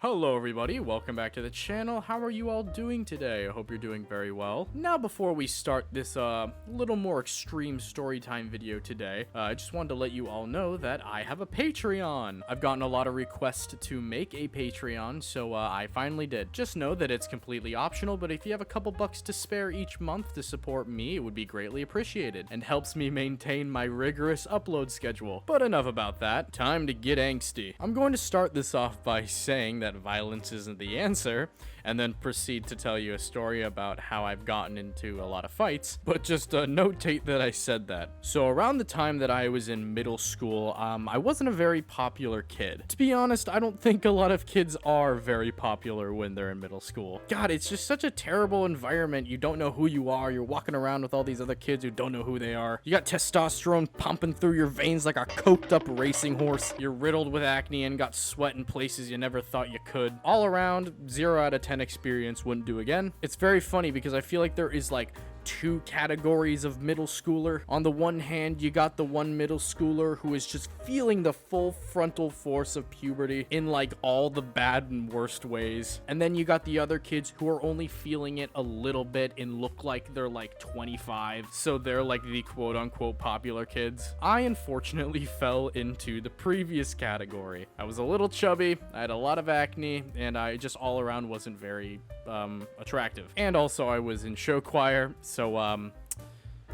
Hello everybody, welcome back to the channel. How are you all doing today? I hope you're doing very well. Now before we start this little more extreme story time video today, I just wanted to let you all know that I have a Patreon. I've gotten a lot of requests to make a Patreon, so I finally did. Just know that it's completely optional, but if you have a couple bucks to spare each month to support me, it would be greatly appreciated and helps me maintain my rigorous upload schedule. But enough about that, time to get angsty. I'm going to start this off by saying that violence isn't the answer, and then proceed to tell you a story about how I've gotten into a lot of fights, but just notate that I said that. So around the time that I was in middle school, I wasn't a very popular kid. To be honest, I don't think a lot of kids are very popular when they're in middle school. God, it's just such a terrible environment. You don't know who you are. You're walking around with all these other kids who don't know who they are. You got testosterone pumping through your veins like a coked up racing horse. You're riddled with acne and got sweat in places you never thought you could. All around, 0 out of 10 experience, wouldn't do again. It's very funny because I feel like there is like two categories of middle schooler. On the one hand, you got the one middle schooler who is just feeling the full frontal force of puberty in like all the bad and worst ways. And then you got the other kids who are only feeling it a little bit and look like they're like 25. So they're like the quote unquote popular kids. I unfortunately fell into the previous category. I was a little chubby, I had a lot of acne, and I just all around wasn't very attractive. And also I was in show choir, so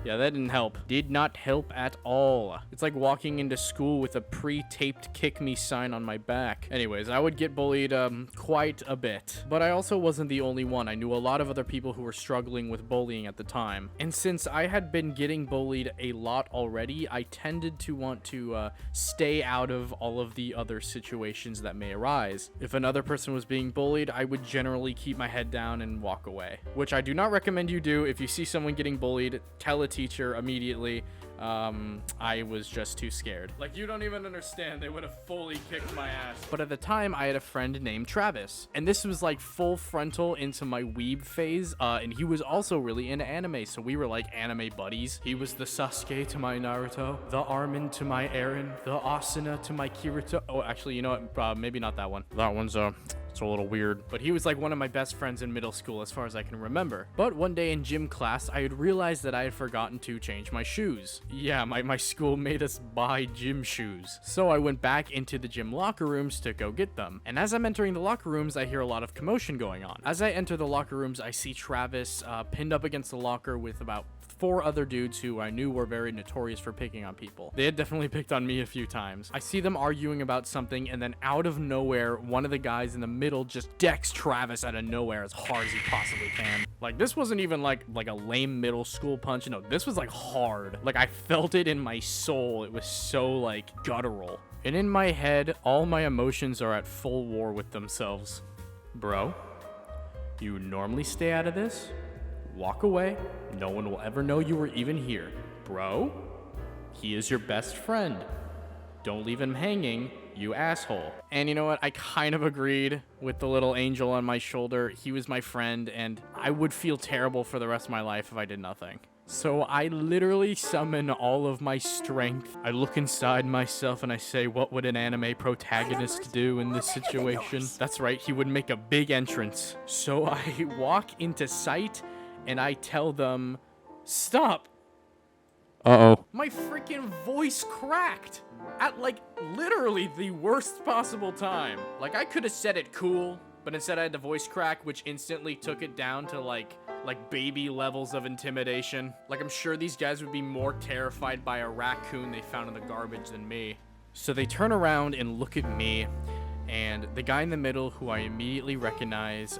yeah, that didn't help. Did not help at all. It's like walking into school with a pre-taped kick me sign on my back. Anyways, I would get bullied quite a bit. But I also wasn't the only one. I knew a lot of other people who were struggling with bullying at the time. And since I had been getting bullied a lot already, I tended to want to stay out of all of the other situations that may arise. If another person was being bullied, I would generally keep my head down and walk away. Which I do not recommend you do. If you see someone getting bullied, tell it teacher immediately. I was just too scared. Like, you don't even understand. They would have fully kicked my ass. But at the time, I had a friend named Travis, and this was like full frontal into my weeb phase, and he was also really into anime, so we were like anime buddies. He was the Sasuke to my Naruto, the Armin to my Eren, the Asuna to my Kirito. Oh, actually, you know what? Maybe not that one. That one's it's a little weird, but he was like one of my best friends in middle school as far as I can remember. But one day in gym class, I had realized that I had forgotten to change my shoes. Yeah, my school made us buy gym shoes. So I went back into the gym locker rooms to go get them. And as I'm entering the locker rooms, I hear a lot of commotion going on. As I enter the locker rooms, I see Travis pinned up against the locker with about 4 other dudes who I knew were very notorious for picking on people. They had definitely picked on me a few times. I see them arguing about something, and then out of nowhere, one of the guys in the middle just decks Travis out of nowhere as hard as he possibly can. Like, this wasn't even like a lame middle school punch. No, this was like hard. Like, I felt it in my soul. It was so like guttural. And in my head, all my emotions are at full war with themselves. Bro, you normally stay out of this? Walk away. No one will ever know you were even here. Bro, he is your best friend. Don't leave him hanging, you asshole. And you know what? I kind of agreed with the little angel on my shoulder. He was my friend, and I would feel terrible for the rest of my life if I did nothing. So I literally summon all of my strength. I look inside myself and I say, what would an anime protagonist do in this situation? That's right, he would make a big entrance. So I walk into sight and I tell them, stop. Uh-oh. My freaking voice cracked at like literally the worst possible time. Like, I could have said it cool, but instead I had the voice crack, which instantly took it down to like baby levels of intimidation. Like, I'm sure these guys would be more terrified by a raccoon they found in the garbage than me. So they turn around and look at me, and the guy in the middle, who I immediately recognize,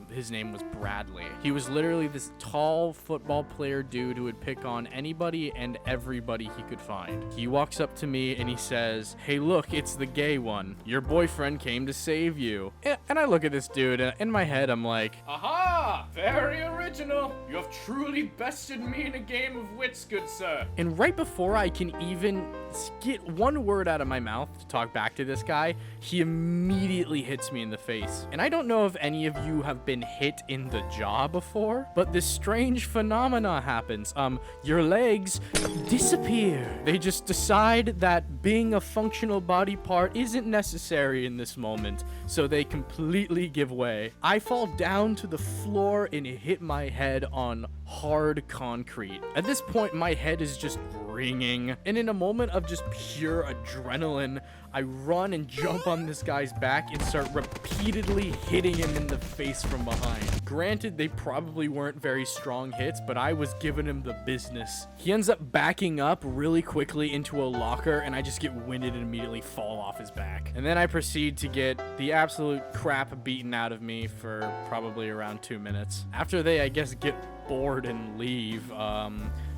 his name was Bradley. He was literally this tall football player dude who would pick on anybody and everybody he could find. He walks up to me and he says, hey, look, it's the gay one. Your boyfriend came to save you. And I look at this dude, and in my head, I'm like, aha! Ah, very original. You have truly bested me in a game of wits, good sir. And right before I can even get one word out of my mouth to talk back to this guy, he immediately hits me in the face. And I don't know if any of you have been hit in the jaw before, but this strange phenomena happens. Your legs disappear. They just decide that being a functional body part isn't necessary in this moment, so they completely give way. I fall down to the floor and hit my head on hard concrete. At this point, my head is just ringing, and in a moment of just pure adrenaline, I run and jump on this guy's back and start repeatedly hitting him in the face from behind. Granted, they probably weren't very strong hits, but I was giving him the business. He ends up backing up really quickly into a locker, and I just get winded and immediately fall off his back. And then I proceed to get the absolute crap beaten out of me for probably around 2 minutes. After they, I guess, get bored and leave,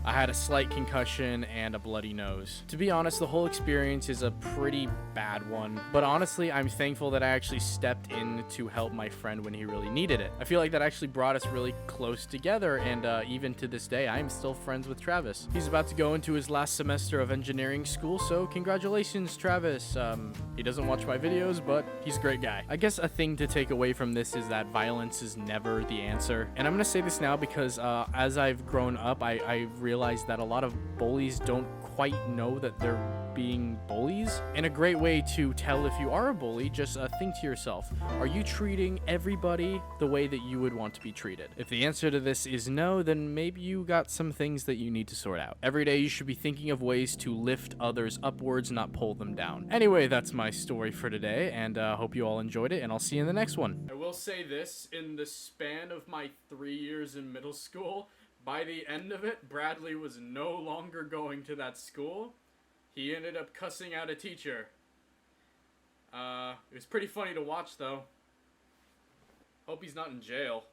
I had a slight concussion and a bloody nose. To be honest, the whole experience is a pretty bad one, but honestly, I'm thankful that I actually stepped in to help my friend when he really needed it. I feel like that actually brought us really close together, and even to this day, I am still friends with Travis. He's about to go into his last semester of engineering school, so congratulations, Travis. He doesn't watch my videos, but he's a great guy. I guess a thing to take away from this is that violence is never the answer, and I'm gonna say this now because as I've grown up, I realized that a lot of bullies don't quite know that they're being bullies. And a great way to tell if you are a bully, just think to yourself, are you treating everybody the way that you would want to be treated? If the answer to this is no, then maybe you got some things that you need to sort out. Every day you should be thinking of ways to lift others upwards, not pull them down. Anyway, that's my story for today, and hope you all enjoyed it, and I'll see you in the next one. I will say this, in the span of my 3 years in middle school, by the end of it, Bradley was no longer going to that school. He ended up cussing out a teacher. It was pretty funny to watch, though. Hope he's not in jail.